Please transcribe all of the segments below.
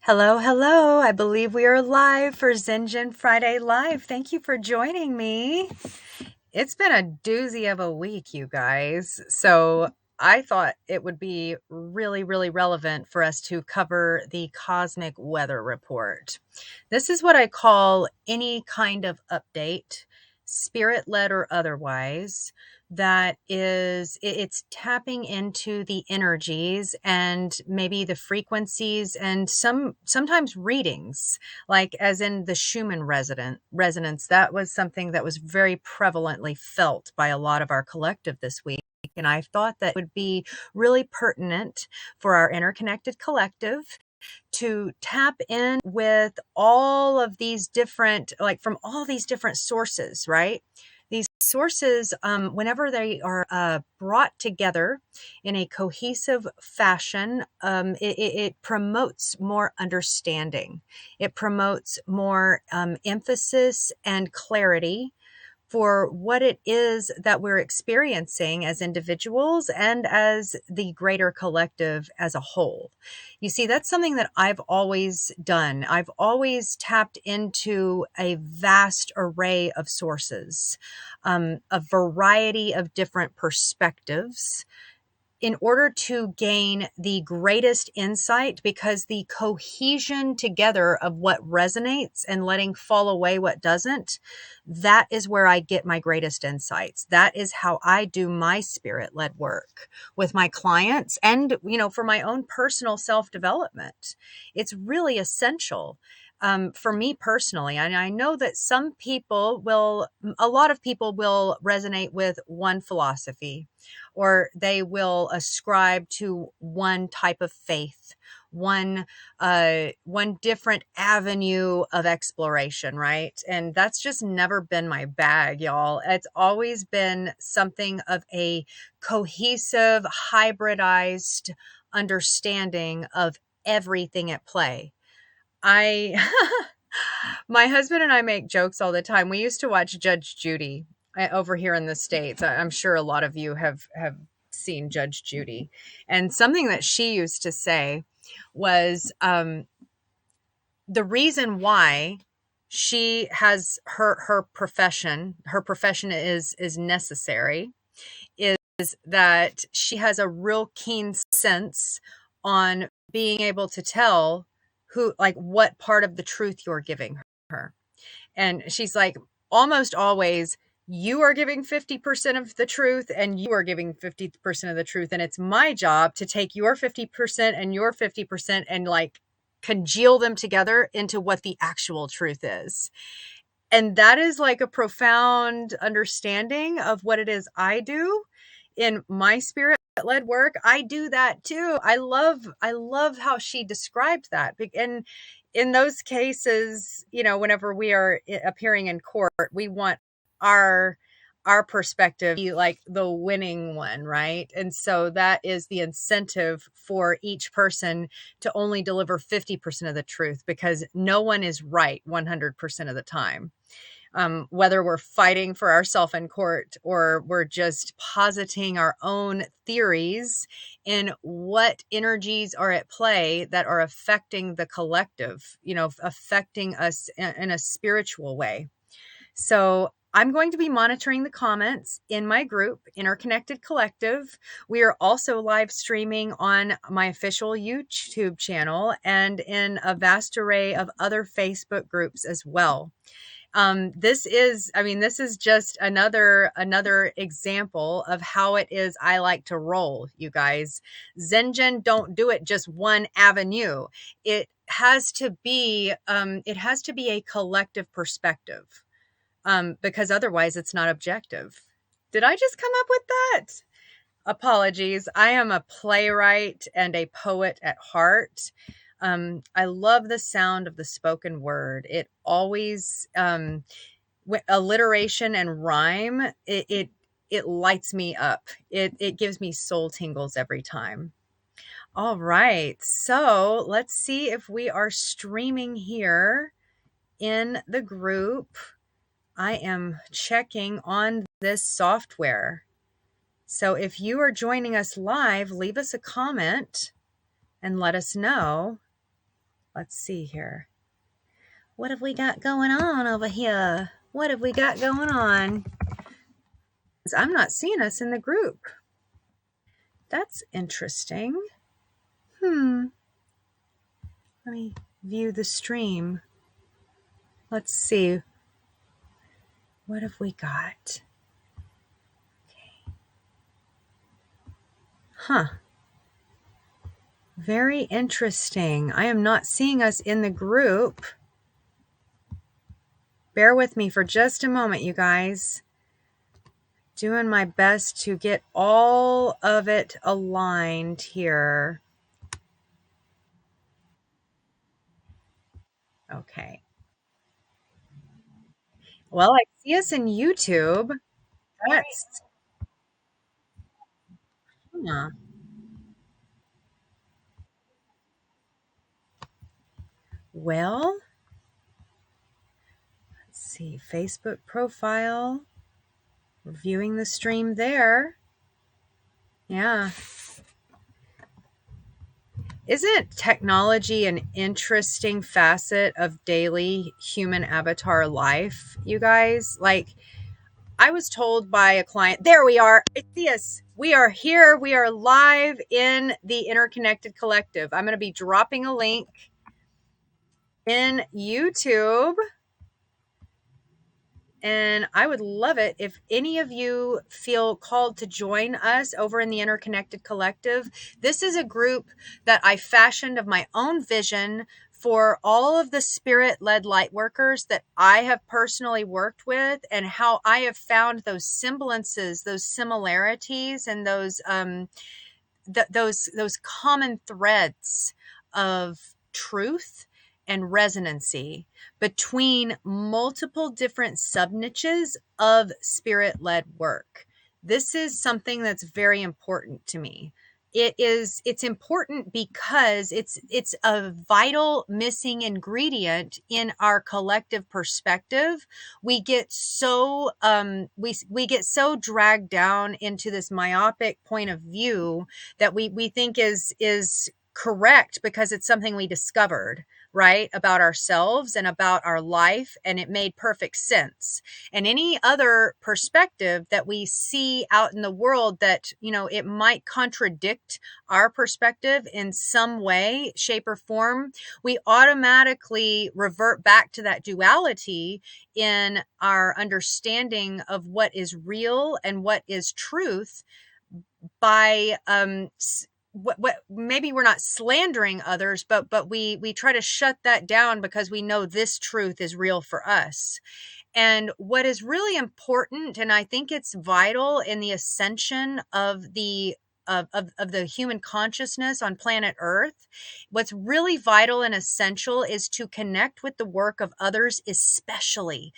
Hello, hello. I believe we are live for ZenJen Friday Live. Thank you for joining me. It's been a doozy of a week, you guys. So I thought it would be really, really relevant for us to cover the cosmic weather report. This is what I call any kind of update, spirit led or otherwise, that is it's tapping into the energies and maybe the frequencies and sometimes readings, like as in the Schumann resonance. That was something that was very prevalently felt by a lot of our collective this week, and I thought that would be really pertinent for our interconnected collective to tap in with all of these different, like from all these different sources, right? These sources, whenever they are brought together in a cohesive fashion, it promotes more understanding. It promotes more emphasis and clarity for what it is that we're experiencing as individuals and as the greater collective as a whole. You see, that's something that I've always done. I've always tapped into a vast array of sources, a variety of different perspectives, in order to gain the greatest insight, because the cohesion together of what resonates and letting fall away what doesn't, that is where I get my greatest insights. That is how I do my spirit led work with my clients and, for my own personal self development. It's really essential. For me personally, and I know that a lot of people will resonate with one philosophy, or they will ascribe to one type of faith, one different avenue of exploration, right? And that's just never been my bag, y'all. It's always been something of a cohesive, hybridized understanding of everything at play. I My husband and I make jokes all the time. We used to watch Judge Judy over here in the States. I'm sure a lot of you have seen Judge Judy. And something that she used to say was, the reason why she has her profession is necessary, is that she has a real keen sense on being able to tell what part of the truth you're giving her. And she's like, almost always, you are giving 50% of the truth and you are giving 50% of the truth. And it's my job to take your 50% and your 50% and congeal them together into what the actual truth is. And that is like a profound understanding of what it is I do in my spirit led work. I do that too. I love how she described that. And in those cases, whenever we are appearing in court, we want our perspective be like the winning one, right? And so that is the incentive for each person to only deliver 50% of the truth, because no one is right 100% of the time. Whether we're fighting for ourselves in court or we're just positing our own theories in what energies are at play that are affecting the collective, affecting us in a spiritual way. So I'm going to be monitoring the comments in my group, Interconnected Collective. We are also live streaming on my official YouTube channel and in a vast array of other Facebook groups as well. This is just another example of how it is I like to roll, you guys. ZenJen don't do it just one avenue. It has to be a collective perspective, because otherwise it's not objective. Did I just come up with that? Apologies. I am a playwright and a poet at heart. I love the sound of the spoken word. It always, alliteration and rhyme, it lights me up. It gives me soul tingles every time. All right. So let's see if we are streaming here in the group. I am checking on this software. So if you are joining us live, leave us a comment and let us know Let's see here. What have we got going on over here? What have we got going on? I'm not seeing us in the group. That's interesting. Hmm. Let me view the stream. Let's see. What have we got? Okay. Huh. Very interesting. I am not seeing us in the group. Bear with me for just a moment, you guys. Doing my best to get all of it aligned here. Okay. Well, I see us in YouTube. That's, huh. Well, let's see. Facebook profile. Reviewing the stream there. Yeah. Isn't technology an interesting facet of daily human avatar life, you guys? Like, I was told by a client, there we are. See us. We are here. We are live in the Interconnected Collective. I'm going to be dropping a link in YouTube. And I would love it if any of you feel called to join us over in the Interconnected Collective. This is a group that I fashioned of my own vision for all of the spirit-led light workers that I have personally worked with, and how I have found those semblances, those similarities, and those common threads of truth and resonancy between multiple different sub niches of spirit-led work. This is something that's very important to me. It's important because it's a vital missing ingredient in our collective perspective. We get so we get so dragged down into this myopic point of view that we think is correct because it's something we discovered, right, about ourselves and about our life, and it made perfect sense. And any other perspective that we see out in the world that, it might contradict our perspective in some way, shape, or form, we automatically revert back to that duality in our understanding of what is real and what is truth by what maybe we're not slandering others, but we try to shut that down because we know this truth is real for us. And what is really important, and I think it's vital in the ascension of the human consciousness on planet Earth, what's really vital and essential is to connect with the work of others, especially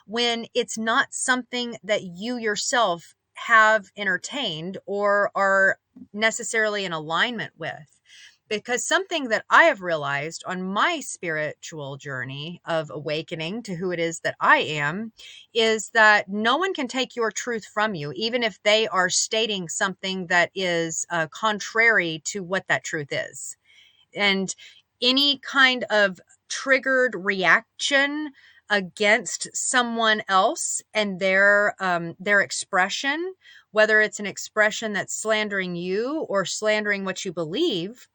when it's not something that you yourself have entertained or are necessarily in alignment with. Because something that I have realized on my spiritual journey of awakening to who it is that I am is that no one can take your truth from you, even if they are stating something that is contrary to what that truth is. And any kind of triggered reaction against someone else and their expression, whether it's an expression that's slandering you or slandering what you believe,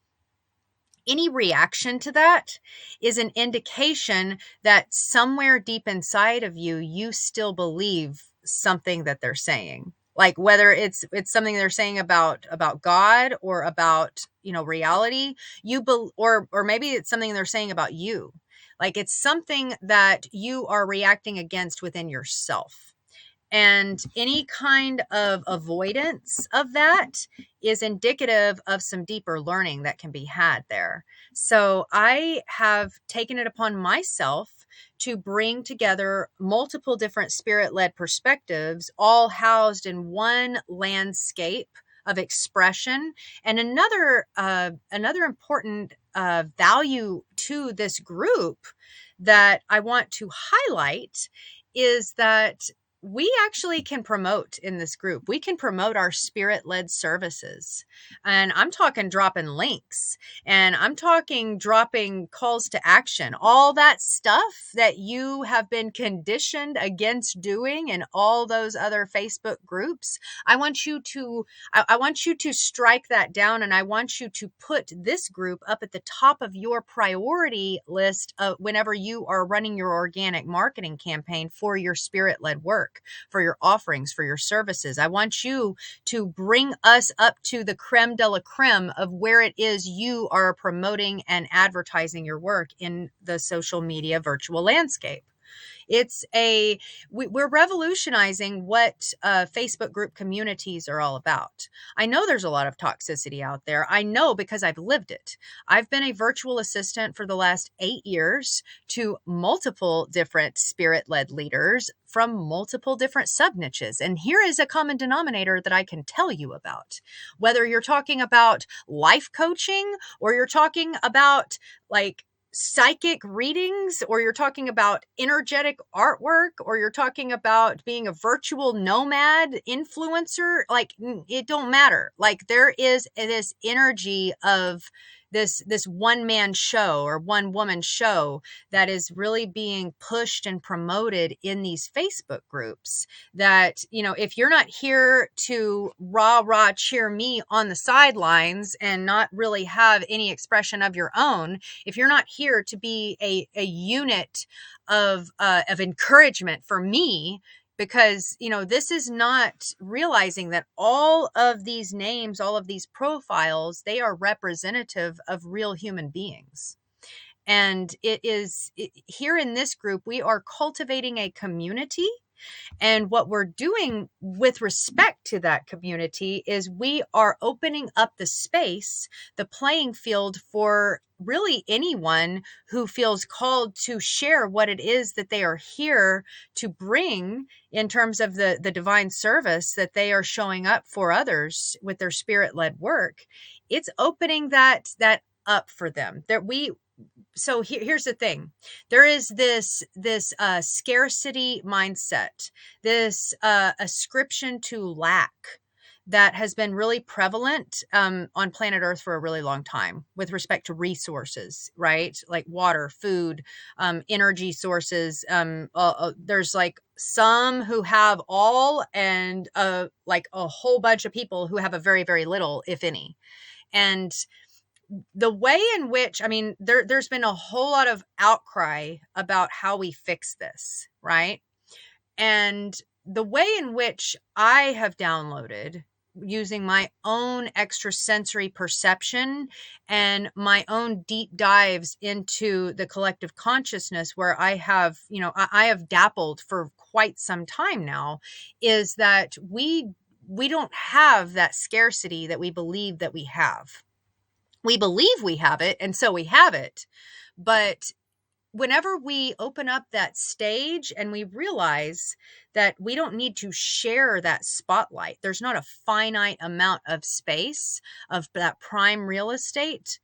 any reaction to that is an indication that somewhere deep inside of you, you still believe something that they're saying. Like whether it's something they're saying about God or about, reality, or maybe it's something they're saying about you. Like it's something that you are reacting against within yourself. And any kind of avoidance of that is indicative of some deeper learning that can be had there. So I have taken it upon myself to bring together multiple different spirit-led perspectives, all housed in one landscape of expression. And another important value to this group that I want to highlight is that we actually can promote in this group. We can promote our spirit-led services. And I'm talking dropping links, and I'm talking dropping calls to action. All that stuff that you have been conditioned against doing in all those other Facebook groups. I want you to I want you to strike that down, and I want you to put this group up at the top of your priority list whenever you are running your organic marketing campaign for your spirit-led work, for your offerings, for your services. I want you to bring us up to the creme de la creme of where it is you are promoting and advertising your work in the social media virtual landscape. We're revolutionizing what Facebook group communities are all about. I know there's a lot of toxicity out there. I know because I've lived it. I've been a virtual assistant for the last 8 years to multiple different spirit-led leaders from multiple different sub niches. And here is a common denominator that I can tell you about. Whether you're talking about life coaching, or you're talking about like psychic readings, or you're talking about energetic artwork, or you're talking about being a virtual nomad influencer, like it don't matter. Like there is this energy of this one man show or one woman show that is really being pushed and promoted in these Facebook groups, that, if you're not here to rah cheer me on the sidelines and not really have any expression of your own, if you're not here to be a unit of encouragement for me, because this is not realizing that all of these names, all of these profiles, they are representative of real human beings. And here in this group, we are cultivating a community. And what we're doing with respect to that community is we are opening up the space, the playing field, for really anyone who feels called to share what it is that they are here to bring in terms of the divine service that they are showing up for others with their spirit-led work. It's opening that up for them. So here's the thing. There is this scarcity mindset, this ascription to lack that has been really prevalent on planet Earth for a really long time with respect to resources, right? Like water, food, energy sources. There's like some who have all, and like a whole bunch of people who have a very, very little, if any. And the way in which, there's been a whole lot of outcry about how we fix this, right? And the way in which I have downloaded, using my own extrasensory perception and my own deep dives into the collective consciousness, where I have dappled for quite some time now, is that we don't have that scarcity that we believe that we have. We believe we have it, and so we have it. But whenever we open up that stage and we realize that we don't need to share that spotlight, there's not a finite amount of space of that prime real estate.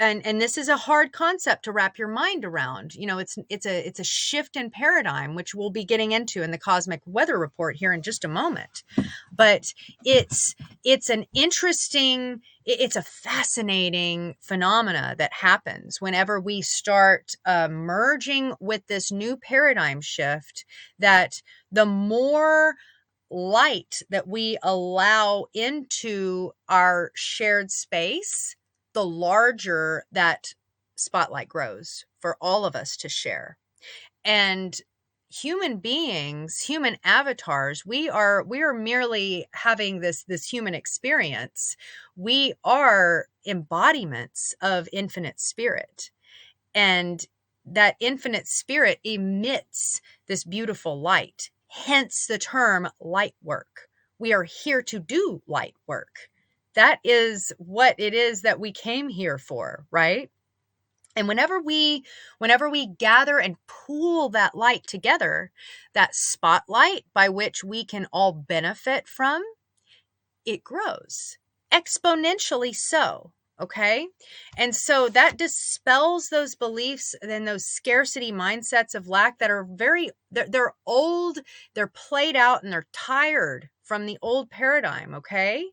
And this is a hard concept to wrap your mind around. It's a shift in paradigm, which we'll be getting into in the Cosmic Weather Report here in just a moment. But it's a fascinating phenomena that happens whenever we start merging with this new paradigm shift, that the more light that we allow into our shared space, the larger that spotlight grows for all of us to share. And human beings, human avatars, we are merely having this human experience. We are embodiments of infinite spirit. And that infinite spirit emits this beautiful light, hence the term light work. We are here to do light work. That is what it is that we came here for, right? And whenever we gather and pool that light together, that spotlight by which we can all benefit from, it grows exponentially so. Okay. And so that dispels those beliefs and those scarcity mindsets of lack that are they're old, they're played out, and they're tired from the old paradigm. Okay.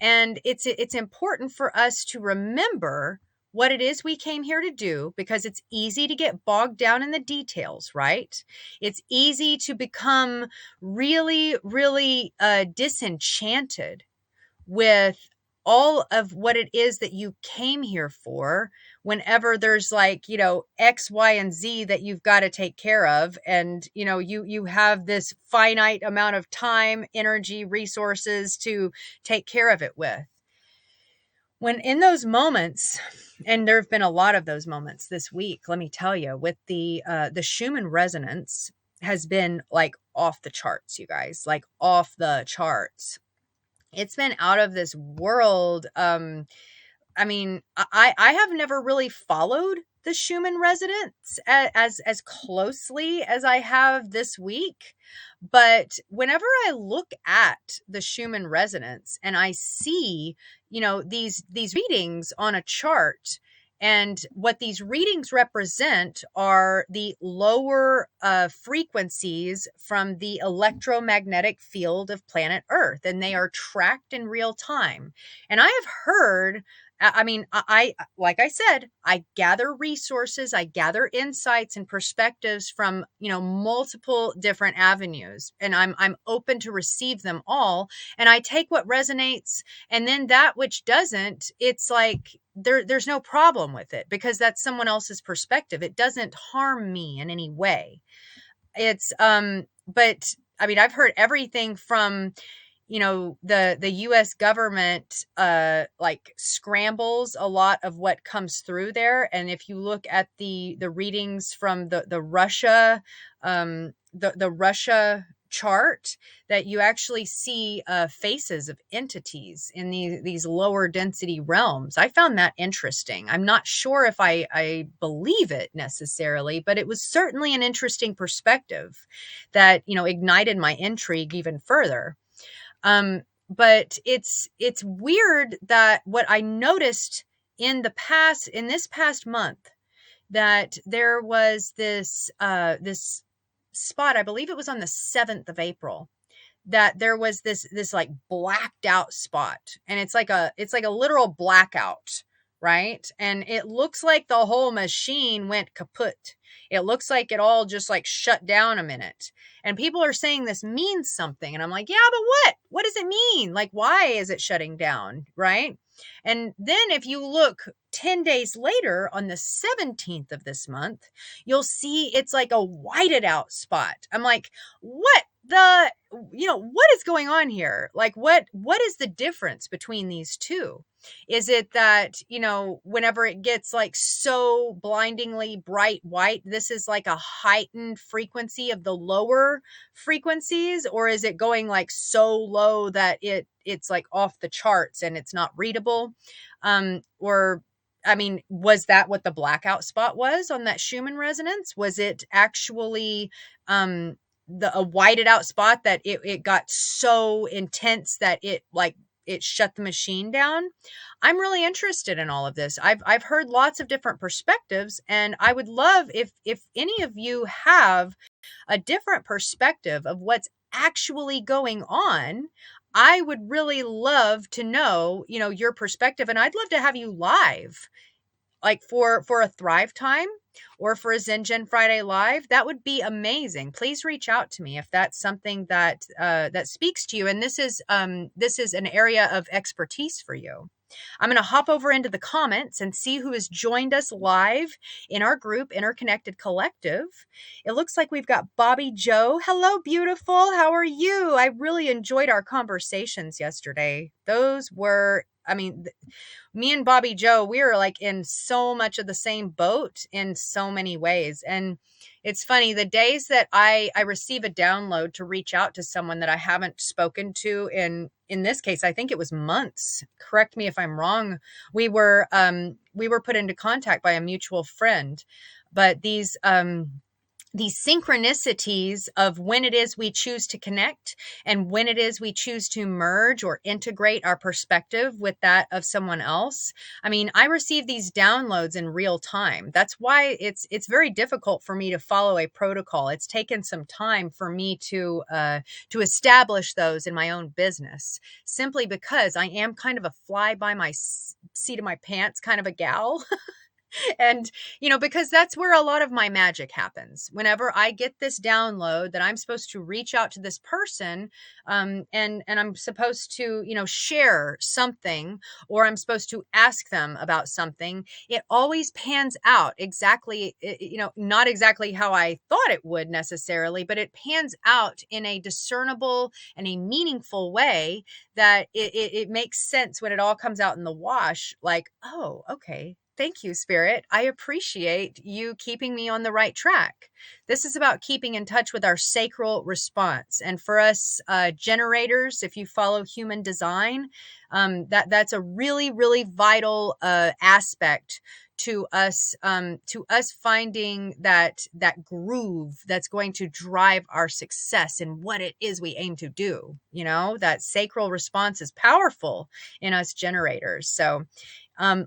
And it's important for us to remember what it is we came here to do, because it's easy to get bogged down in the details, right? It's easy to become really, really disenchanted with all of what it is that you came here for, whenever there's like, X, Y, and Z that you've got to take care of. And, you have this finite amount of time, energy, resources to take care of it with. When in those moments, and there have been a lot of those moments this week, let me tell you, with the Schumann resonance has been like off the charts, you guys, like off the charts. It's been out of this world. I mean, I have never really followed the Schumann resonance as closely as I have this week. But whenever I look at the Schumann resonance and I see, these readings on a chart, and what these readings represent are the lower frequencies from the electromagnetic field of planet Earth, and they are tracked in real time. And I have heard, I mean, I like I said, I gather resources, I gather insights and perspectives from, multiple different avenues, and I'm open to receive them all, and I take what resonates, and then that which doesn't, it's like there's no problem with it, because that's someone else's perspective. It doesn't harm me in any way. It's but I mean, I've heard everything from, the US government like scrambles a lot of what comes through there. And if you look at the readings from the Russia the Russia chart, that you actually see faces of entities in these lower density realms. I found that interesting. I'm not sure if I believe it necessarily, but it was certainly an interesting perspective that, ignited my intrigue even further. But it's weird that what I noticed in this past month, that there was this spot, I believe it was on the 7th of April, that there was this like blacked out spot, and it's like a literal blackout, right? And it looks like the whole machine went kaput. It looks like it all just like shut down a minute. And people are saying this means something, and I'm like, yeah, but what does it mean? Like, why is it shutting down, right? And then if you look 10 days later on the 17th of this month, you'll see it's like a whited out spot. I'm like, what what is going on here? Like, what is the difference between these two? Is it that, whenever it gets like so blindingly bright white, this is like a heightened frequency of the lower frequencies? Or is it going like so low that it's like off the charts and it's not readable? Or I mean, was that what the blackout spot was on that Schumann resonance? Was it actually a whited out spot that it got so intense that it shut the machine down? I'm really interested in all of this. I've heard lots of different perspectives, and I would love if any of you have a different perspective of what's actually going on. I would really love to know, your perspective, and I'd love to have you live, like for a Thrive Time or for a ZenJen Friday Live. That would be amazing. Please reach out to me if that's something that that speaks to you, and this is an area of expertise for you. I'm going to hop over into the comments and see who has joined us live in our group, Interconnected Collective. It looks like we've got Bobby Joe. Hello, beautiful. How are you? I really enjoyed our conversations yesterday. Those were, I mean, me and Bobby Joe, we are like in so much of the same boat in so many ways. And it's funny, the days that I receive a download to reach out to someone that I haven't spoken to in this case, I think it was months. Correct me if I'm wrong. We were put into contact by a mutual friend, but these these synchronicities of when it is we choose to connect and when it is we choose to merge or integrate our perspective with that of someone else. I mean, I receive these downloads in real time. That's why it's very difficult for me to follow a protocol. It's taken some time for me to establish those in my own business, simply because I am kind of a fly by my seat of my pants kind of a gal. And, because that's where a lot of my magic happens. Whenever I get this download that I'm supposed to reach out to this person, and I'm supposed to, share something, or I'm supposed to ask them about something, it always pans out exactly, not exactly how I thought it would necessarily, but it pans out in a discernible and a meaningful way that it makes sense when it all comes out in the wash. Like, oh, okay. Thank you, Spirit. I appreciate you keeping me on the right track. This is about keeping in touch with our sacral response. And for us generators, if you follow human design, that's a really, really vital aspect to us finding that groove that's going to drive our success in what it is we aim to do. That sacral response is powerful in us generators. So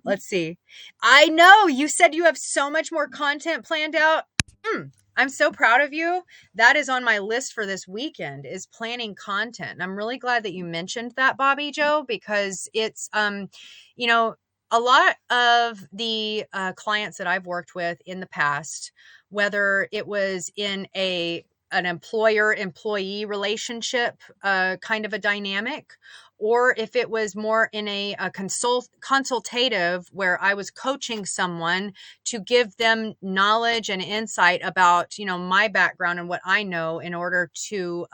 let's see. I know you said you have so much more content planned out. I'm so proud of you. That is on my list for this weekend, is planning content. And I'm really glad that you mentioned that, Bobby Joe, because it's, a lot of the clients that I've worked with in the past, whether it was in an employer-employee relationship kind of a dynamic, or if it was more in a consultative where I was coaching someone to give them knowledge and insight about, my background and what I know in order to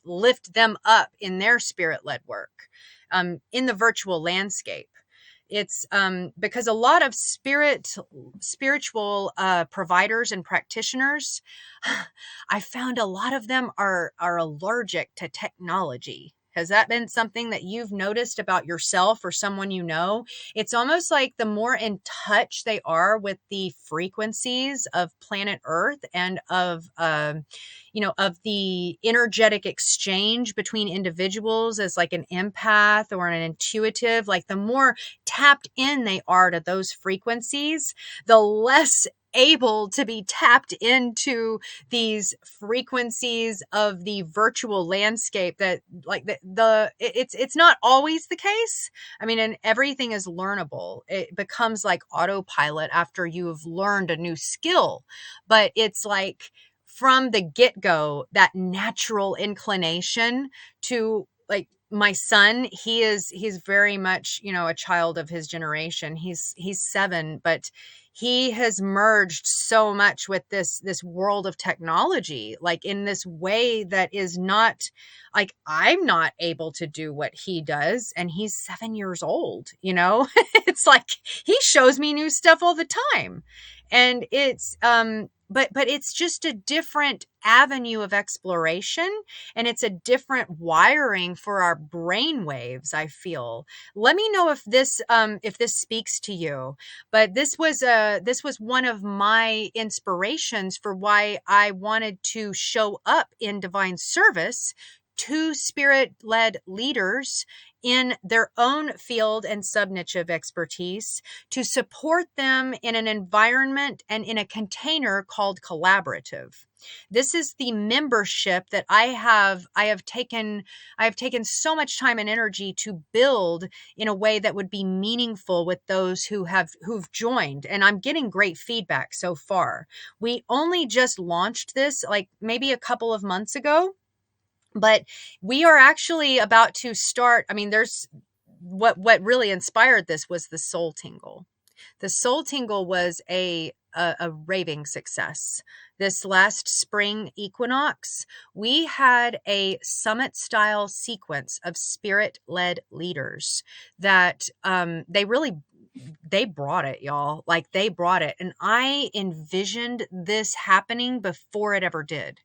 lift them up in their spirit-led work in the virtual landscape. It's because a lot of spiritual providers and practitioners, I found a lot of them are allergic to technology. Has that been something that you've noticed about yourself or someone you know? It's almost like the more in touch they are with the frequencies of planet Earth and of the energetic exchange between individuals as like an empath or an intuitive, like the more tapped in they are to those frequencies, the less able to be tapped into these frequencies of the virtual landscape. That like it's not always the case. I mean, and everything is learnable. It becomes like autopilot after you've learned a new skill, but it's like from the get-go, that natural inclination to, like, my son, he's very much, a child of his generation. He's 7, but he has merged so much with this world of technology, like in this way that is not, like, I'm not able to do what he does, and he's 7 years old, It's like he shows me new stuff all the time. And it's but it's just a different avenue of exploration, and it's a different wiring for our brain waves, I feel. Let me know if this speaks to you. But this was one of my inspirations for why I wanted to show up in divine service to spirit-led leaders in their own field and sub-niche of expertise, to support them in an environment and in a container called collaborative. This is the membership that I have taken so much time and energy to build in a way that would be meaningful with those who've joined. And I'm getting great feedback so far. We only just launched this like maybe a couple of months ago, but we are actually about to start. I mean, there's what really inspired this was the Soul Tingle. The Soul Tingle was a raving success. This last spring equinox, we had a summit style sequence of spirit-led leaders that they brought it, y'all. Like, they brought it. And I envisioned this happening before it ever did.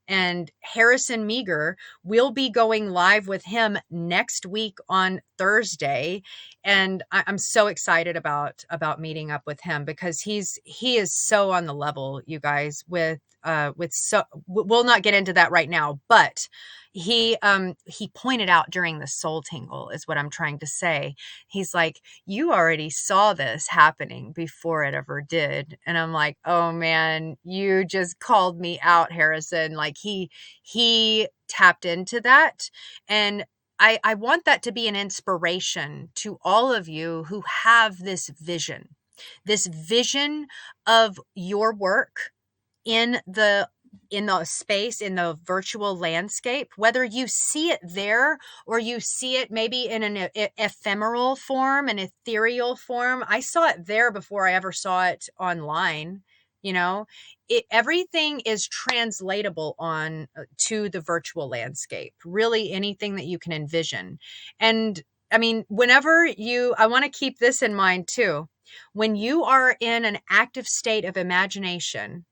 And Harrison Meager will be going live with him next week on Thursday. And I'm so excited about meeting up with him, because he is so on the level, you guys, with we'll not get into that right now, but he pointed out during the soul tingle is what I'm trying to say. He's like, you already saw this happening before it ever did. And I'm like, oh man, you just called me out, Harrison. Like he tapped into that. And I want that to be an inspiration to all of you who have this vision of your work in the space, in the virtual landscape, whether you see it there or you see it maybe in an ephemeral form, an ethereal form. I saw it there before I ever saw it online. You know, everything is translatable on to the virtual landscape, really anything that you can envision. And I mean, I want to keep this in mind too. When you are in an active state of imagination,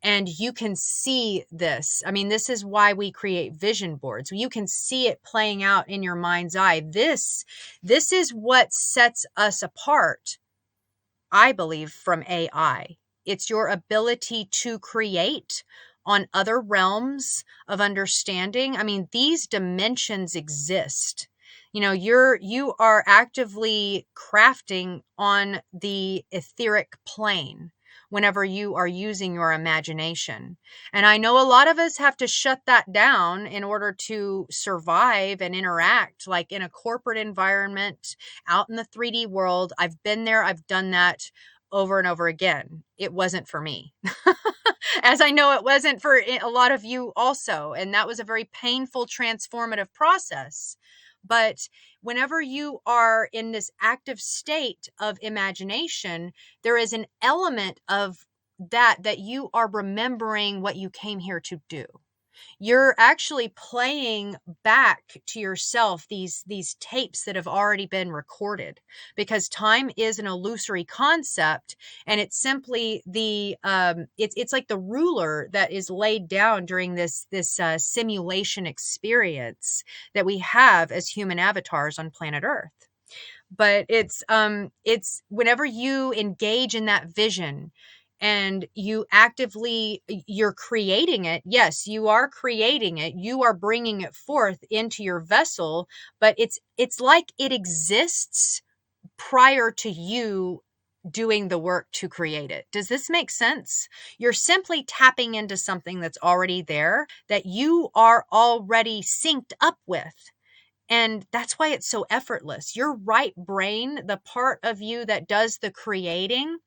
and you can see this. I mean, this is why we create vision boards. You can see it playing out in your mind's eye. This is what sets us apart, I believe, from AI. It's your ability to create on other realms of understanding. I mean, these dimensions exist. You know, you are actively crafting on the etheric plane whenever you are using your imagination. And I know a lot of us have to shut that down in order to survive and interact, like in a corporate environment, out in the 3D world. I've been there, I've done that over and over again. It wasn't for me. As I know it wasn't for a lot of you also. And that was a very painful, transformative process. But whenever you are in this active state of imagination, there is an element of that you are remembering what you came here to do. You're actually playing back to yourself these tapes that have already been recorded, because time is an illusory concept, and it's simply it's like the ruler that is laid down during this simulation experience that we have as human avatars on planet Earth. But it's whenever you engage in that vision and you're creating it. Yes, you are creating it. You are bringing it forth into your vessel, but it's like it exists prior to you doing the work to create it. Does this make sense? You're simply tapping into something that's already there, that you are already synced up with. And that's why it's so effortless. Your right brain, the part of you that does the creating,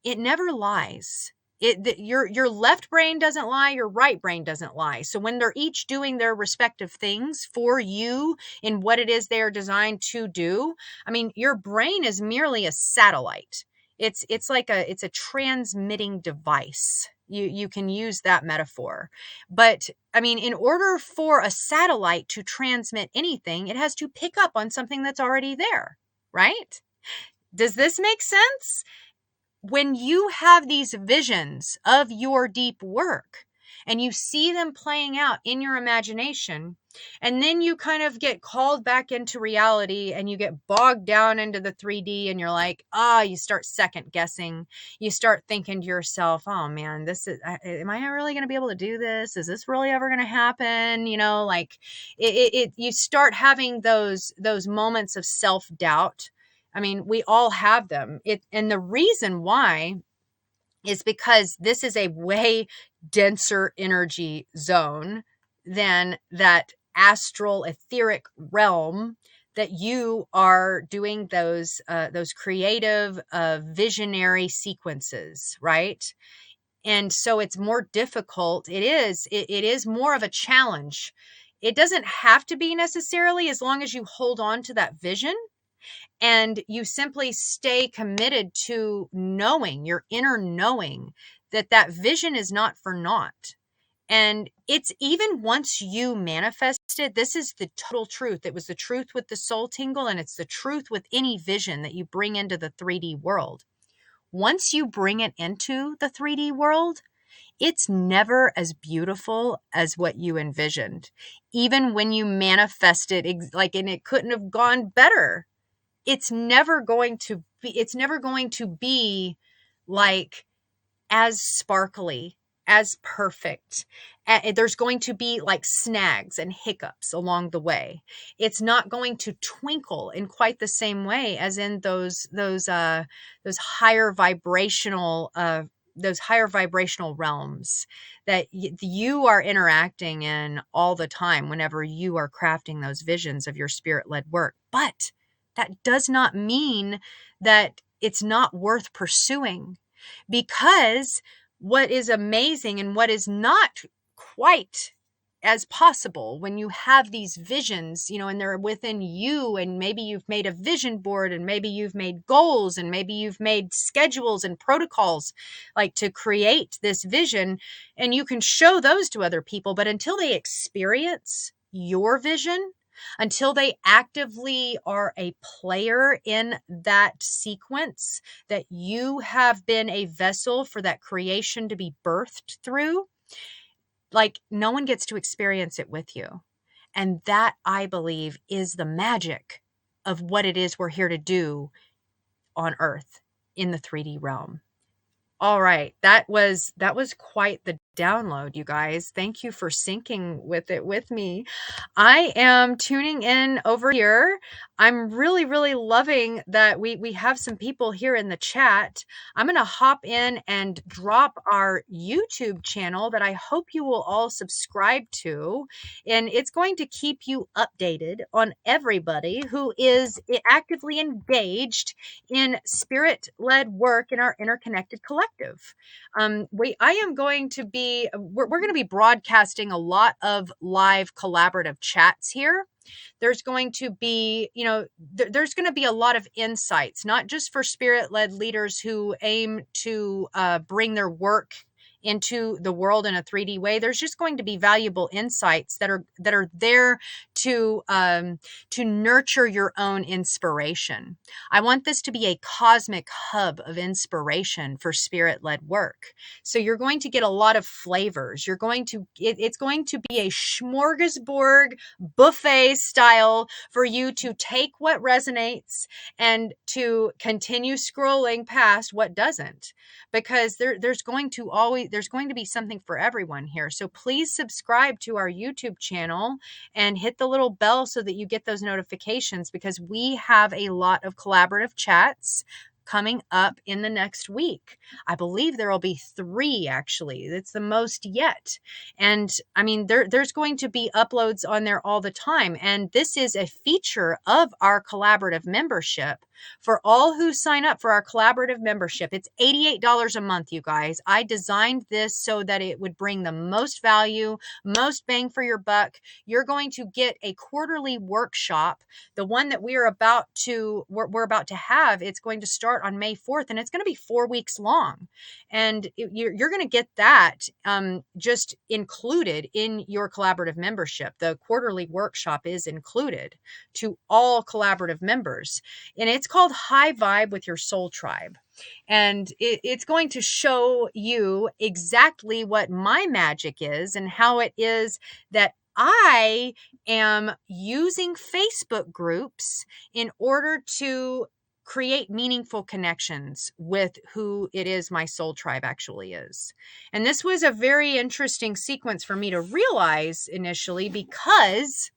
it never lies. Your left brain doesn't lie, your right brain doesn't lie. So when they're each doing their respective things for you in what it is they're designed to do, I mean, your brain is merely a satellite. It's a transmitting device. You can use that metaphor. But I mean, in order for a satellite to transmit anything, it has to pick up on something that's already there, right? Does this make sense? When you have these visions of your deep work and you see them playing out in your imagination, and then you kind of get called back into reality and you get bogged down into the 3D and you're like, you start second guessing. You start thinking to yourself, oh man, am I really going to be able to do this? Is this really ever going to happen? You know, like you start having those moments of self-doubt. I mean, we all have them. And the reason why is because this is a way denser energy zone than that astral etheric realm that you are doing those creative visionary sequences, right? And so it's more difficult. It is more of a challenge. It doesn't have to be necessarily, as long as you hold on to that vision and you simply stay committed to knowing, your inner knowing, that vision is not for naught. And it's even once you manifest it, this is the total truth. It was the truth with the soul tingle, and it's the truth with any vision that you bring into the 3D world. Once you bring it into the 3D world, it's never as beautiful as what you envisioned. Even when you manifest it, and it couldn't have gone better. It's never going to be like as sparkly as perfect. There's going to be like snags and hiccups along the way. It's not going to twinkle in quite the same way as in those higher vibrational realms that you are interacting in all the time whenever you are crafting those visions of your spirit-led work. But that does not mean that it's not worth pursuing, because what is amazing and what is not quite as possible when you have these visions, and they're within you, and maybe you've made a vision board, and maybe you've made goals, and maybe you've made schedules and protocols like to create this vision, and you can show those to other people. But until they experience your vision, until they actively are a player in that sequence, that you have been a vessel for that creation to be birthed through, like no one gets to experience it with you. And that, I believe, is the magic of what it is we're here to do on Earth in the 3D realm. All right. That was quite the download, you guys. Thank you for syncing with it with me. I am tuning in over here. I'm really, really loving that we have some people here in the chat. I'm going to hop in and drop our YouTube channel that I hope you will all subscribe to. And it's going to keep you updated on everybody who is actively engaged in spirit-led work in our interconnected collective. We're going to be broadcasting a lot of live collaborative chats here. There's going to be, there's going to be a lot of insights, not just for spirit-led leaders who aim to bring their work into the world in a 3D way. There's just going to be valuable insights that are there to nurture your own inspiration. I want this to be a cosmic hub of inspiration for spirit-led work. So you're going to get a lot of flavors. It's going to be a smorgasbord buffet style for you to take what resonates and to continue scrolling past what doesn't, because there's going to be something for everyone here. So please subscribe to our YouTube channel and hit the little bell so that you get those notifications, because we have a lot of collaborative chats coming up in the next week. I believe there will be 3, actually. It's the most yet. And I mean, there's going to be uploads on there all the time. And this is a feature of our collaborative membership. For all who sign up for our collaborative membership, it's $88 a month, you guys. I designed this so that it would bring the most value, most bang for your buck. You're going to get a quarterly workshop. The one that we're about to have, it's going to start on May 4th, and it's going to be 4 weeks long. And you're going to get that just included in your collaborative membership. The quarterly workshop is included to all collaborative members. And it's called High Vibe with Your Soul Tribe. And it's going to show you exactly what my magic is and how it is that I am using Facebook groups in order to create meaningful connections with who it is my soul tribe actually is. And this was a very interesting sequence for me to realize initially, because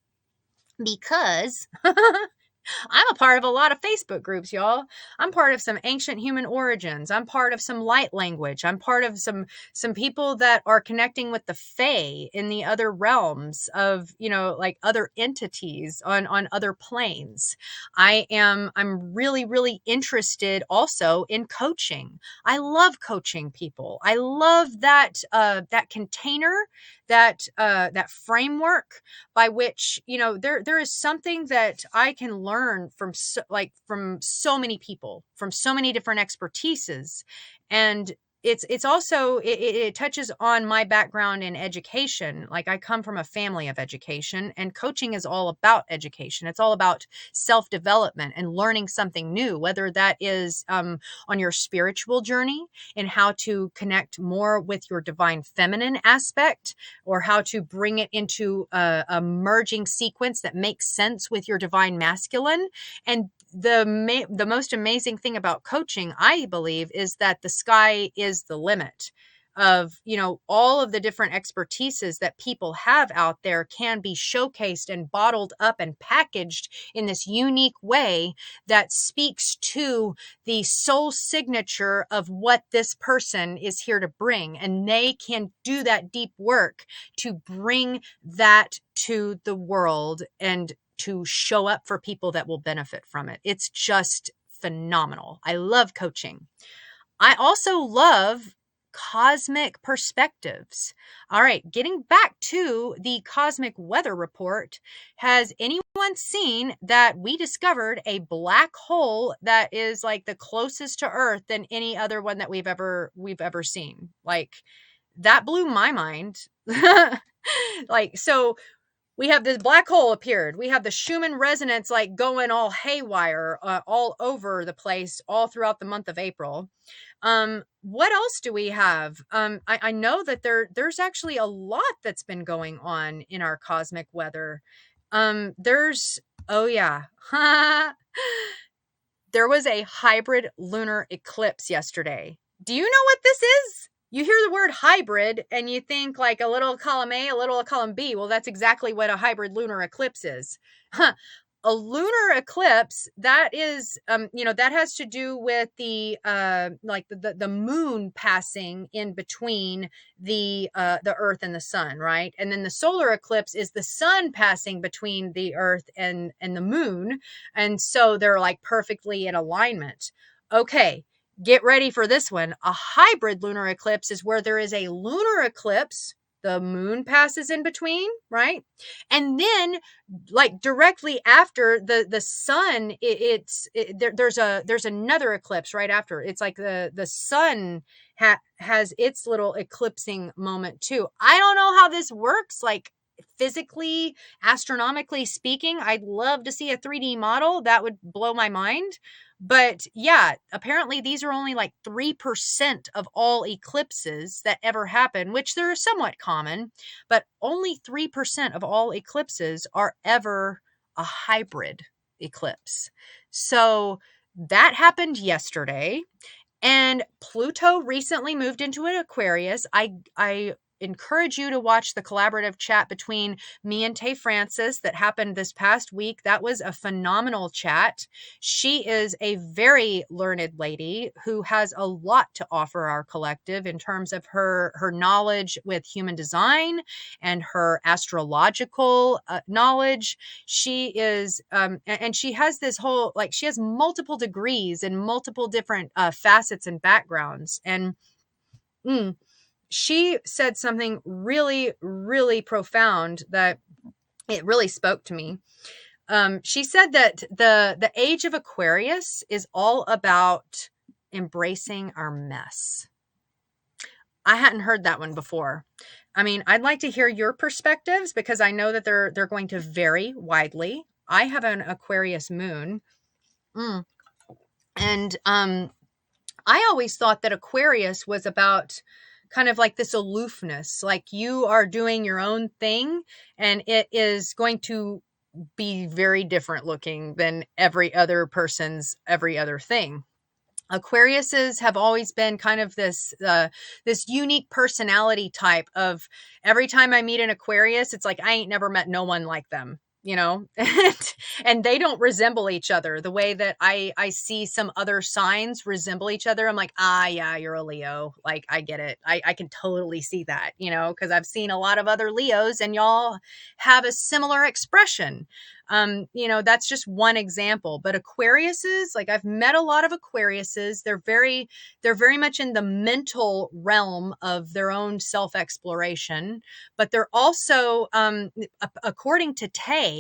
I'm a part of a lot of Facebook groups, y'all. I'm part of some ancient human origins. I'm part of some light language. I'm part of some people that are connecting with the Fae in the other realms of, like other entities on other planes. I'm really, really interested also in coaching. I love coaching people. I love that container, that framework by which, there is something that I can learn from so many people, from so many different expertises. And it's also, it touches on my background in education. Like, I come from a family of education, and coaching is all about education. It's all about self-development and learning something new, whether that is on your spiritual journey and how to connect more with your divine feminine aspect, or how to bring it into a merging sequence that makes sense with your divine masculine. And the most amazing thing about coaching, I believe, is that the sky is the limit. of, all of the different expertises that people have out there can be showcased and bottled up and packaged in this unique way that speaks to the soul signature of what this person is here to bring. And they can do that deep work to bring that to the world and to show up for people that will benefit from it. It's just phenomenal. I love coaching. I also love cosmic perspectives. All right, getting back to the cosmic weather report, has anyone seen that we discovered a black hole that is like the closest to Earth than any other one that we've ever seen? Like, that blew my mind. Like, so we have this black hole appeared. We have the Schumann resonance like going all haywire all over the place all throughout the month of April. What else do we have? I know that there's actually a lot that's been going on in our cosmic weather. Oh yeah. There was a hybrid lunar eclipse yesterday. Do you know what this is? You hear the word hybrid and you think like a little column A, a little column B. Well, that's exactly what a hybrid lunar eclipse is. A lunar eclipse, that is, that has to do with the the moon passing in between the Earth and the sun, right? And then the solar eclipse is the sun passing between the Earth and the moon, and so they're like perfectly in alignment. Okay. Get ready for this one. A hybrid lunar eclipse is where there is a lunar eclipse, the moon passes in between, right? And then like directly after the sun, there's another eclipse right after. It's like the sun has its little eclipsing moment too. I don't know how this works, like physically, astronomically speaking. I'd love to see a 3D model. That would blow my mind. But yeah, apparently these are only like 3% of all eclipses that ever happen, which they're somewhat common, but only 3% of all eclipses are ever a hybrid eclipse. So that happened yesterday, and Pluto recently moved into an Aquarius. I encourage you to watch the collaborative chat between me and Tay Francis that happened this past week. That was a phenomenal chat. She is a very learned lady who has a lot to offer our collective in terms of her knowledge with human design and her astrological knowledge. She is, and she has this whole, like, she has multiple degrees and multiple different facets and backgrounds. And she said something really, really profound that it really spoke to me. She said that the age of Aquarius is all about embracing our mess. I hadn't heard that one before. I mean, I'd like to hear your perspectives because I know that they're going to vary widely. I have an Aquarius moon. And I always thought that Aquarius was about kind of like this aloofness, like you are doing your own thing and it is going to be very different looking than every other person's every other thing. Aquariuses have always been kind of this unique personality type of, every time I meet an Aquarius, it's like I ain't never met no one like them. And they don't resemble each other the way that I see some other signs resemble each other. I'm like, yeah, you're a Leo. Like, I get it. I can totally see that, because I've seen a lot of other Leos and y'all have a similar expression. That's just one example, but Aquariuses, like I've met a lot of Aquariuses. They're very much in the mental realm of their own self-exploration, but they're also, according to Tay,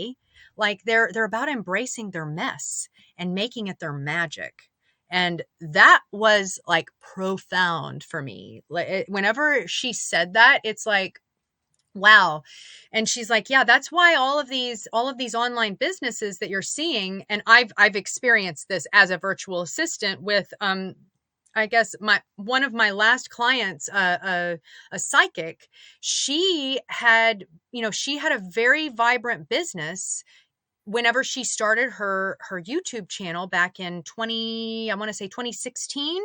like they're about embracing their mess and making it their magic. And that was like profound for me. Like whenever she said that, it's like, wow. And she's like, yeah, that's why all of these online businesses that you're seeing, and I've experienced this as a virtual assistant with, I guess one of my last clients, a psychic, she had a very vibrant business whenever she started her YouTube channel back in 2016.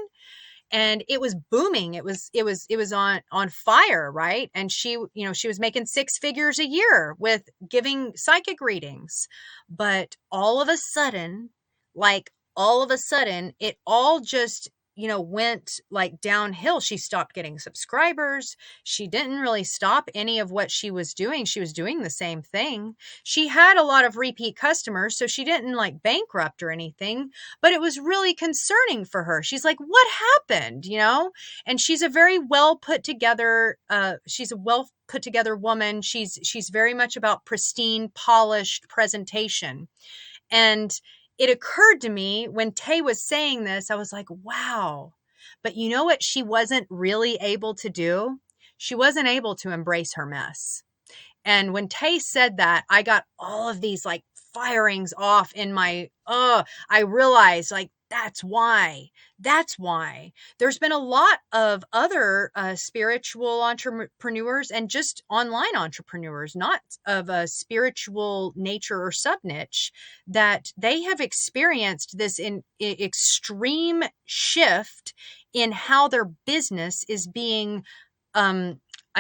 and it was booming. It was on fire, right? And she was making six figures a year with giving psychic readings. But all of a sudden, it all just, went like downhill. She stopped getting subscribers. She didn't really stop any of what she was doing. She was doing the same thing. She had a lot of repeat customers, so she didn't like bankrupt or anything, but it was really concerning for her. She's like, what happened? And she's a very well put together, woman. She's very much about pristine, polished presentation. And it occurred to me when Tay was saying this, I was like, wow. But you know what she wasn't really able to do? She wasn't able to embrace her mess. And when Tay said that, I got all of these like firings off in my, I realized like, that's why. There's been a lot of other spiritual entrepreneurs and just online entrepreneurs, not of a spiritual nature or sub niche, that they have experienced this extreme shift in how their business is being, I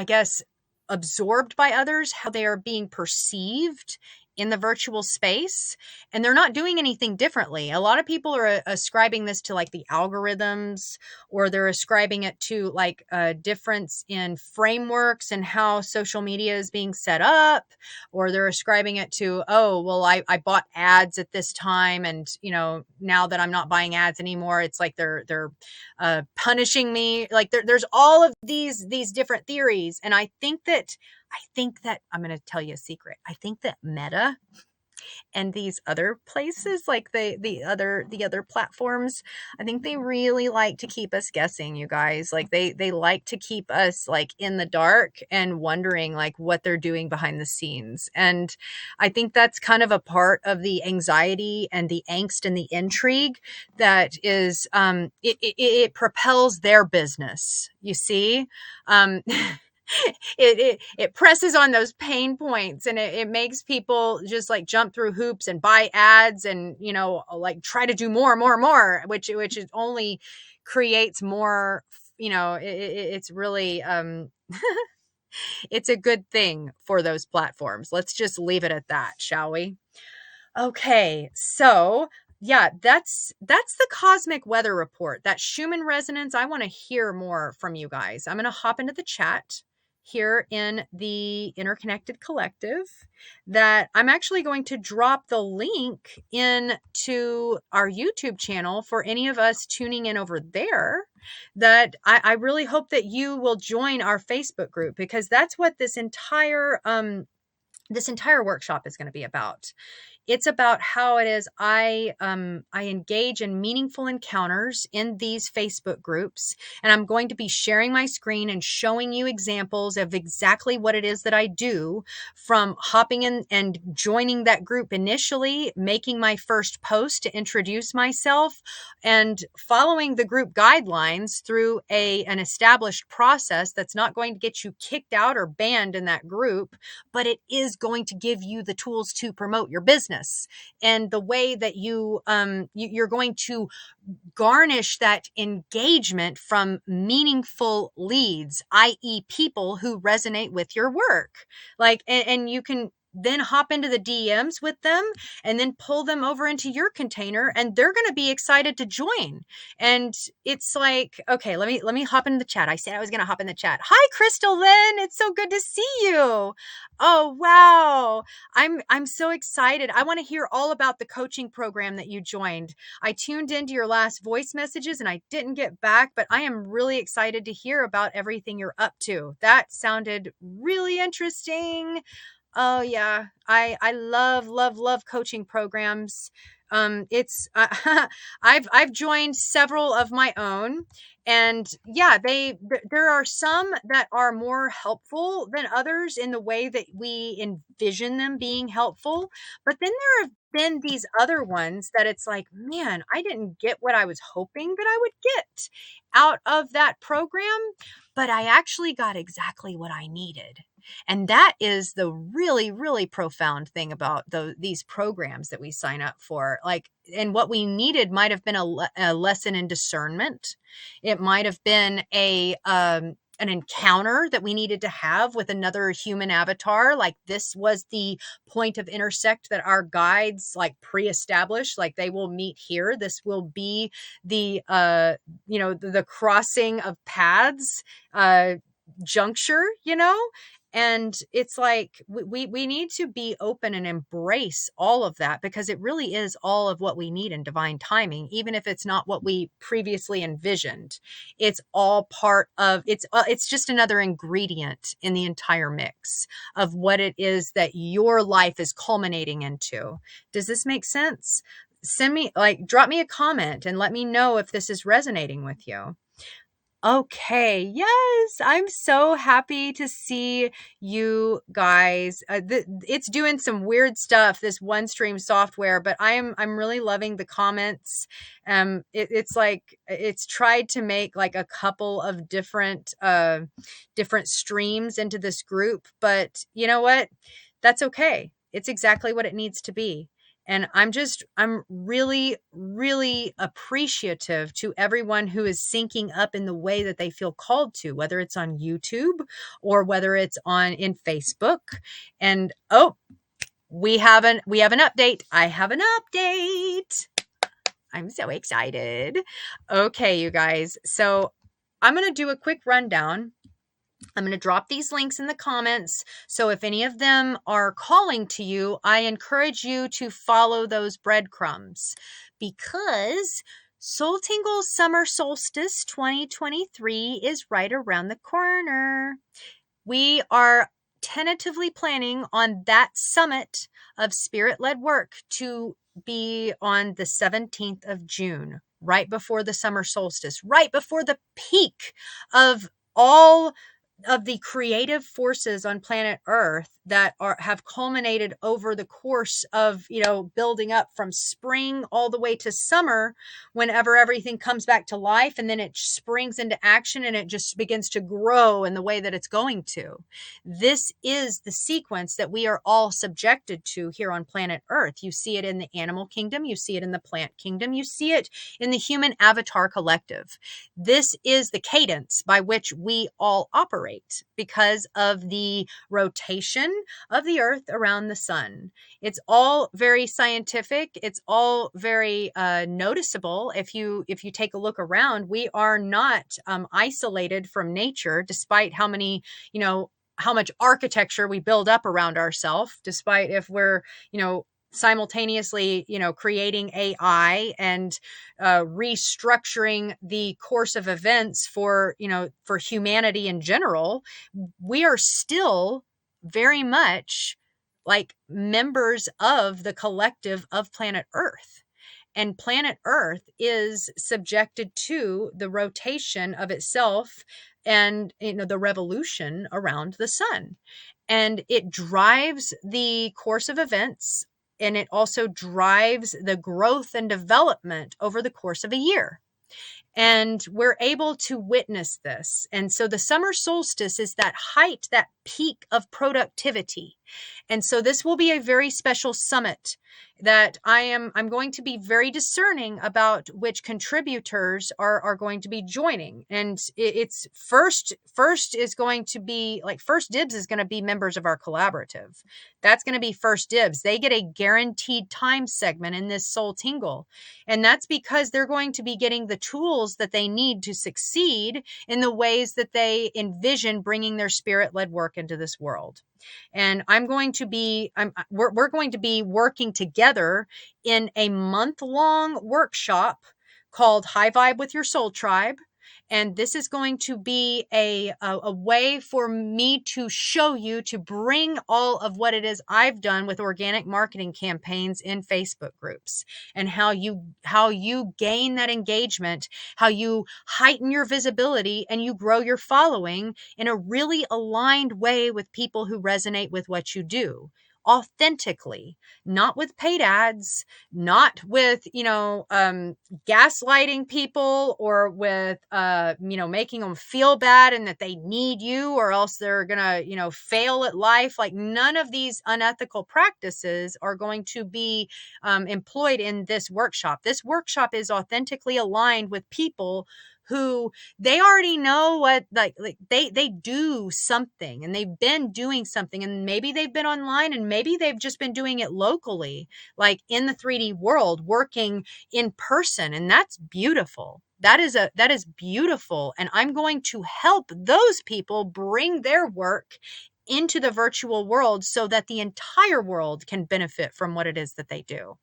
guess, absorbed by others, how they are being perceived in the virtual space, and they're not doing anything differently. A lot of people are ascribing this to like the algorithms, or they're ascribing it to like a difference in frameworks and how social media is being set up, or they're ascribing it to, oh, well, I bought ads at this time, and now that I'm not buying ads anymore, it's like they're punishing me. Like there's all of these different theories, and I think that I'm going to tell you a secret. I think that Meta and these other places, like the other platforms, I think they really like to keep us guessing, you guys. Like they like to keep us like in the dark and wondering like what they're doing behind the scenes. And I think that's kind of a part of the anxiety and the angst and the intrigue that is it propels their business, you see. It presses on those pain points, and it makes people just like jump through hoops and buy ads and like try to do more, which is only creates more. It's really it's a good thing for those platforms. Let's just leave it at that, shall we? Okay, so yeah, that's the cosmic weather report, that Schumann resonance. I want to hear more from you guys. I'm going to hop into the chat here in the Interconnected Collective, that I'm actually going to drop the link into our YouTube channel for any of us tuning in over there, that I really hope that you will join our Facebook group, because that's what this entire workshop is going to be about. It's about how it is I engage in meaningful encounters in these Facebook groups. And I'm going to be sharing my screen and showing you examples of exactly what it is that I do, from hopping in and joining that group initially, making my first post to introduce myself, and following the group guidelines through an established process that's not going to get you kicked out or banned in that group, but it is going to give you the tools to promote your business, and the way that you're going to garnish that engagement from meaningful leads, i.e. people who resonate with your work. Like, and you can then hop into the DMs with them and then pull them over into your container, and they're going to be excited to join. And it's like, okay, let me hop in the chat. I said I was going to hop in the chat. Hi, Crystal Lynn. It's so good to see you. Oh, wow. I'm so excited. I want to hear all about the coaching program that you joined. I tuned into your last voice messages and I didn't get back, but I am really excited to hear about everything you're up to. That sounded really interesting. Oh yeah. I love coaching programs. It's I've joined several of my own, and yeah, there are some that are more helpful than others in the way that we envision them being helpful. But then there have been these other ones that it's like, man, I didn't get what I was hoping that I would get out of that program, but I actually got exactly what I needed. And that is the really, really profound thing about these programs that we sign up for. Like, and what we needed might have been a lesson in discernment. It might have been an encounter that we needed to have with another human avatar. Like, this was the point of intersect that our guides like pre-established, like they will meet here. This will be the the crossing of paths juncture, and it's like we need to be open and embrace all of that, because it really is all of what we need in divine timing, even if it's not what we previously envisioned. It's all part of it's just another ingredient in the entire mix of what it is that your life is culminating into. Does this make sense? Drop me a comment and let me know if this is resonating with you. Okay, yes, I'm so happy to see you guys. It's doing some weird stuff, this one stream software, but I'm really loving the comments. It's like it's tried to make like a couple of different streams into this group, but you know what? That's okay. It's exactly what it needs to be. And I'm really, really appreciative to everyone who is syncing up in the way that they feel called to, whether it's on YouTube or whether it's in Facebook. And we have an update. I have an update. I'm so excited. Okay, you guys. So I'm going to do a quick rundown. I'm going to drop these links in the comments. So if any of them are calling to you, I encourage you to follow those breadcrumbs, because Soul Tingle Summer Solstice 2023 is right around the corner. We are tentatively planning on that summit of spirit-led work to be on the 17th of June, right before the summer solstice, right before the peak of all of the creative forces on planet Earth that have culminated over the course of, building up from spring all the way to summer, whenever everything comes back to life, and then it springs into action and it just begins to grow in the way that it's going to. This is the sequence that we are all subjected to here on planet Earth. You see it in the animal kingdom, you see it in the plant kingdom, you see it in the human avatar collective. This is the cadence by which we all operate, because of the rotation of the earth around the sun. It's all very scientific. It's all very noticeable. If you take a look around, we are not isolated from nature, despite how much architecture we build up around ourselves, despite if we're, simultaneously, creating AI and restructuring the course of events for humanity in general. We are still very much like members of the collective of planet Earth. And planet Earth is subjected to the rotation of itself and the revolution around the sun. And it drives the course of events, and it also drives the growth and development over the course of a year. And we're able to witness this. And so the summer solstice is that height, that peak of productivity. And so this will be a very special summit that I'm going to be very discerning about which contributors are going to be joining. And it's first is going to be like first dibs is going to be members of our collaborative. That's going to be first dibs. They get a guaranteed time segment in this Soul Tingle. And that's because they're going to be getting the tools that they need to succeed in the ways that they envision bringing their spirit-led work into this world. And we're going to be working together in a month-long workshop called High Vibe with Your Soul Tribe. And this is going to be a way for me to show you, to bring all of what it is I've done with organic marketing campaigns in Facebook groups, and how you gain that engagement, how you heighten your visibility, and you grow your following in a really aligned way with people who resonate with what you do. authentically, not with paid ads, not with, gaslighting people, or with, making them feel bad and that they need you or else they're gonna, fail at life. Like, none of these unethical practices are going to be employed in this workshop. This workshop is authentically aligned with people who, they already know what, like they do something, and they've been doing something, and maybe they've been online, and maybe they've just been doing it locally, like in the 3D world, working in person. And that's beautiful. That is beautiful. And I'm going to help those people bring their work into the virtual world so that the entire world can benefit from what it is that they do.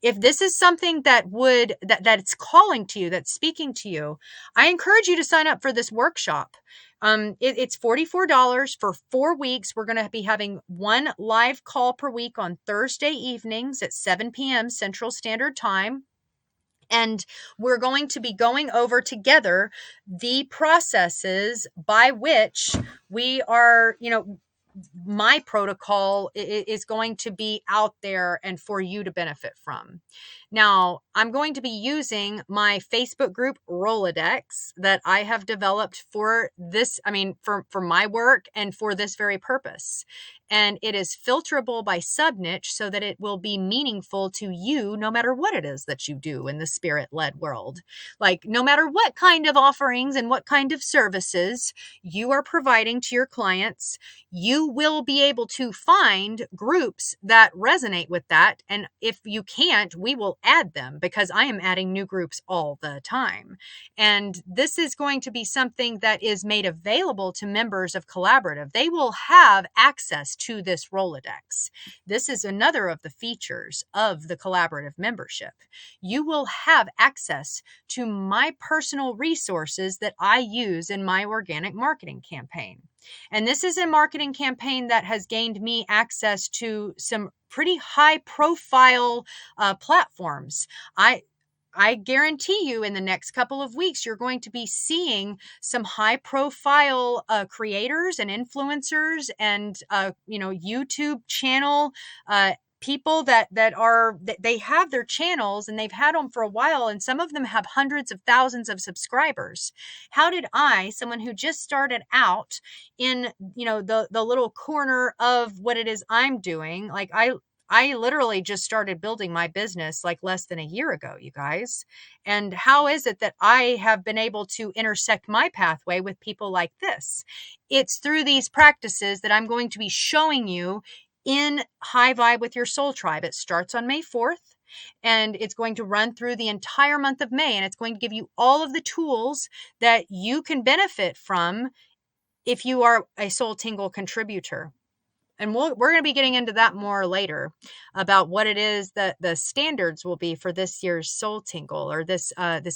If this is something that it's calling to you, that's speaking to you, I encourage you to sign up for this workshop. It's $44 for 4 weeks. We're going to be having one live call per week on Thursday evenings at 7 p.m. Central Standard Time. And we're going to be going over together the processes by which we are, my protocol is going to be out there and for you to benefit from. Now, I'm going to be using my Facebook group Rolodex that I have developed for this, for my work and for this very purpose. And it is filterable by subniche so that it will be meaningful to you no matter what it is that you do in the spirit-led world. Like, no matter what kind of offerings and what kind of services you are providing to your clients, you will be able to find groups that resonate with that. And if you can't, we will add them, because I am adding new groups all the time. And this is going to be something that is made available to members of Collaborative. They will have access to this Rolodex. This is another of the features of the Collaborative membership. You will have access to my personal resources that I use in my organic marketing campaign. And this is a marketing campaign that has gained me access to some pretty high profile platforms. I guarantee you in the next couple of weeks, you're going to be seeing some high profile creators and influencers and, YouTube channel people that they have their channels and they've had them for a while, and some of them have hundreds of thousands of subscribers. How did I, someone who just started out in, the little corner of what it is I'm doing, like I literally just started building my business like less than a year ago, you guys. And how is it that I have been able to intersect my pathway with people like this? It's through these practices that I'm going to be showing you in High Vibe with Your Soul Tribe. It starts on May 4th. And it's going to run through the entire month of May. And it's going to give you all of the tools that you can benefit from if you are a Soul Tingle contributor. And we're going to be getting into that more later about what it is that the standards will be for this year's Soul Tingle, or this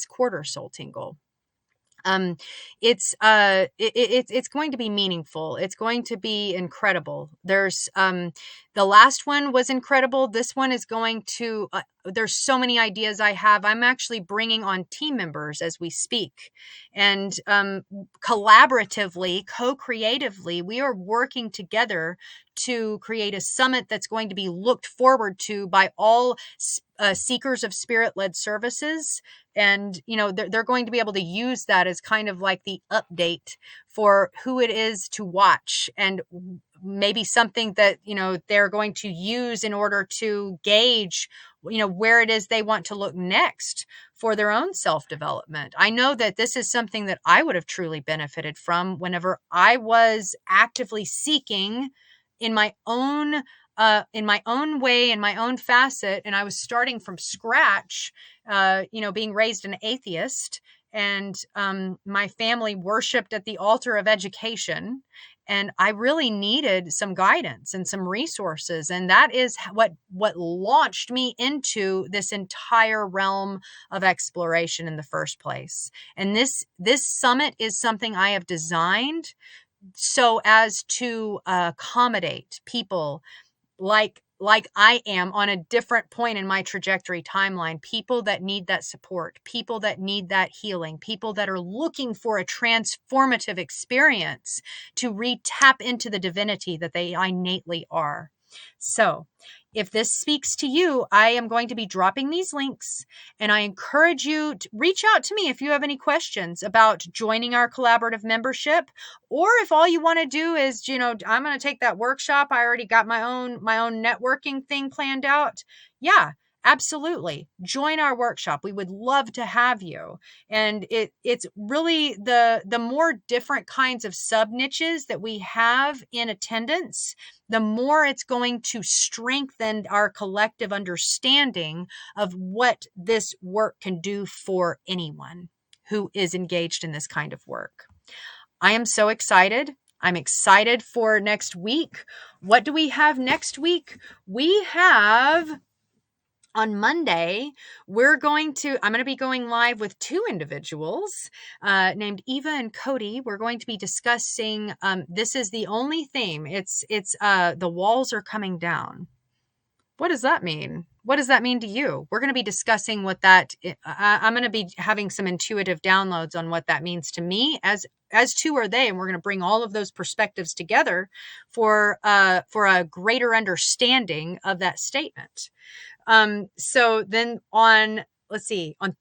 quarter Soul Tingle. It's going to be meaningful. It's going to be incredible. There's the last one was incredible. This one is going to there's so many ideas I have. I'm actually bringing on team members as we speak, and collaboratively, co-creatively, we are working together to create a summit that's going to be looked forward to by all seekers of spirit-led services. And, they're going to be able to use that as kind of like the update for who it is to watch, and maybe something that, they're going to use in order to gauge, where it is they want to look next for their own self-development. I know that this is something that I would have truly benefited from whenever I was actively seeking in my own way, in my own facet. And I was starting from scratch, being raised an atheist, and my family worshiped at the altar of education. And I really needed some guidance and some resources. And that is what launched me into this entire realm of exploration in the first place. And this summit is something I have designed so as to accommodate people like I am on a different point in my trajectory timeline, people that need that support, people that need that healing, people that are looking for a transformative experience to re-tap into the divinity that they innately are. So if this speaks to you, I am going to be dropping these links, and I encourage you to reach out to me if you have any questions about joining our collaborative membership, or if all you want to do is, I'm going to take that workshop. I already got my own networking thing planned out. Yeah, absolutely. Join our workshop. We would love to have you. And it's really the more different kinds of sub niches that we have in attendance, the more it's going to strengthen our collective understanding of what this work can do for anyone who is engaged in this kind of work. I am so excited. I'm excited for next week. What do we have next week? We have on Monday, I'm going to be going live with two individuals named Eva and Cody. We're going to be discussing, this is the only theme. It's the walls are coming down. What does that mean? What does that mean to you? We're going to be discussing what that, I'm going to be having some intuitive downloads on what that means to me as two are they, and we're going to bring all of those perspectives together for a greater understanding of that statement. So then on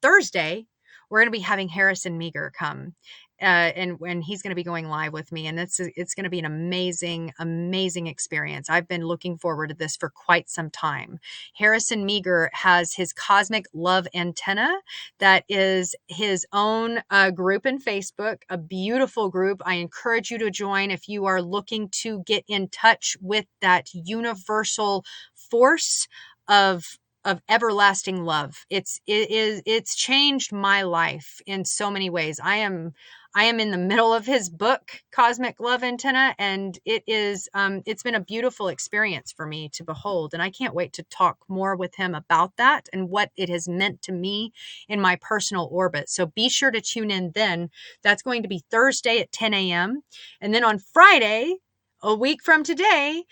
Thursday, we're going to be having Harrison Meager come. And he's going to be going live with me, and it's going to be an amazing, amazing experience. I've been looking forward to this for quite some time. Harrison Meager has his Cosmic Love Antenna. That is his own group in Facebook, a beautiful group. I encourage you to join if you are looking to get in touch with that universal force of everlasting love. It's changed my life in so many ways. I am in the middle of his book, Cosmic Love Antenna, and it's been a beautiful experience for me to behold. And I can't wait to talk more with him about that and what it has meant to me in my personal orbit. So be sure to tune in then. That's going to be Thursday at 10 a.m. And then on Friday, a week from today,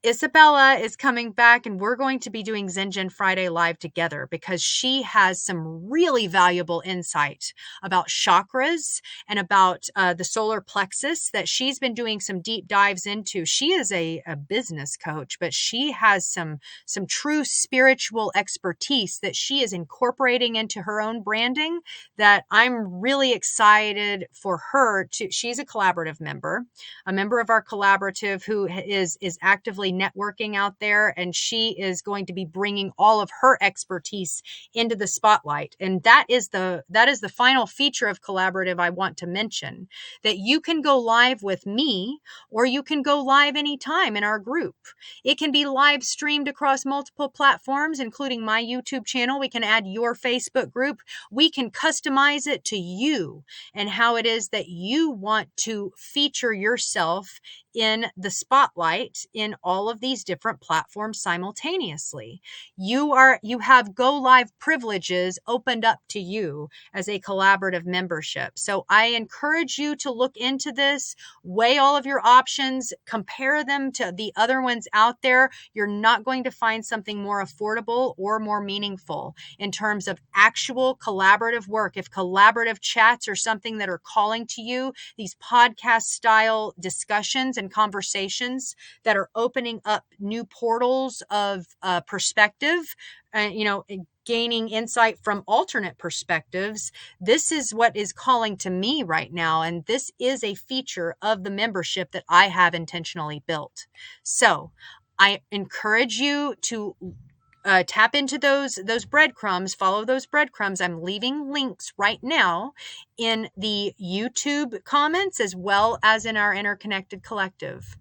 Isabella is coming back, and we're going to be doing ZenJen Friday Live together because she has some really valuable insight about chakras and about the solar plexus that she's been doing some deep dives into. She is a business coach, but she has some true spiritual expertise that she is incorporating into her own branding that I'm really excited for her to. She's a collaborative member, a member of our collaborative who is actively networking out there, and she is going to be bringing all of her expertise into the spotlight. And that is the final feature of collaborative I want to mention, that you can go live with me, or you can go live anytime in our group. It can be live streamed across multiple platforms, including my YouTube channel. We can add your Facebook group. We can customize it to you and how it is that you want to feature yourself in the spotlight in all of these different platforms simultaneously. You have go live privileges opened up to you as a collaborative membership. So I encourage you to look into this, weigh all of your options, compare them to the other ones out there. You're not going to find something more affordable or more meaningful in terms of actual collaborative work. If collaborative chats are something that are calling to you, these podcast style discussions and conversations that are opening up new portals of perspective, gaining insight from alternate perspectives. This is what is calling to me right now. And this is a feature of the membership that I have intentionally built. So I encourage you to tap into those breadcrumbs, follow those breadcrumbs. I'm leaving links right now in the YouTube comments as well as in our Interconnected Collective.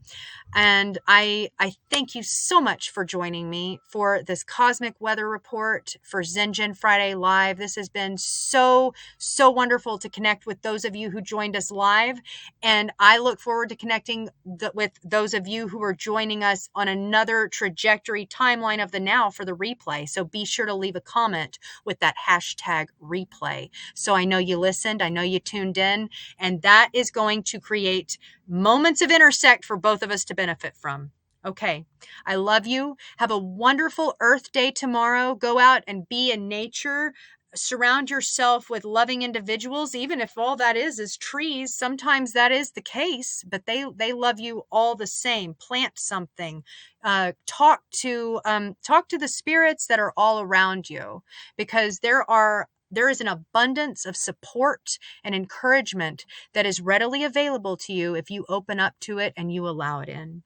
And I thank you so much for joining me for this Cosmic Weather Report for ZenJen Friday Live. This has been so wonderful to connect with those of you who joined us live. And I look forward to connecting with those of you who are joining us on another trajectory timeline of the now for the replay. So be sure to leave a comment with that hashtag replay. So I know you listened, I know you tuned in, and that is going to create moments of intersect for both of us to benefit from. Okay. I love you. Have a wonderful Earth Day tomorrow. Go out and be in nature. surround yourself with loving individuals, even if all that is trees. Sometimes that is the case, but they love you all the same. Plant something. Talk to the spirits that are all around you, because there is an abundance of support and encouragement that is readily available to you if you open up to it and you allow it in.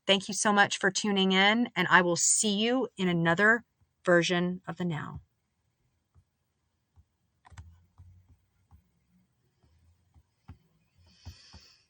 Thank you so much for tuning in, and I will see you in another version of the Now.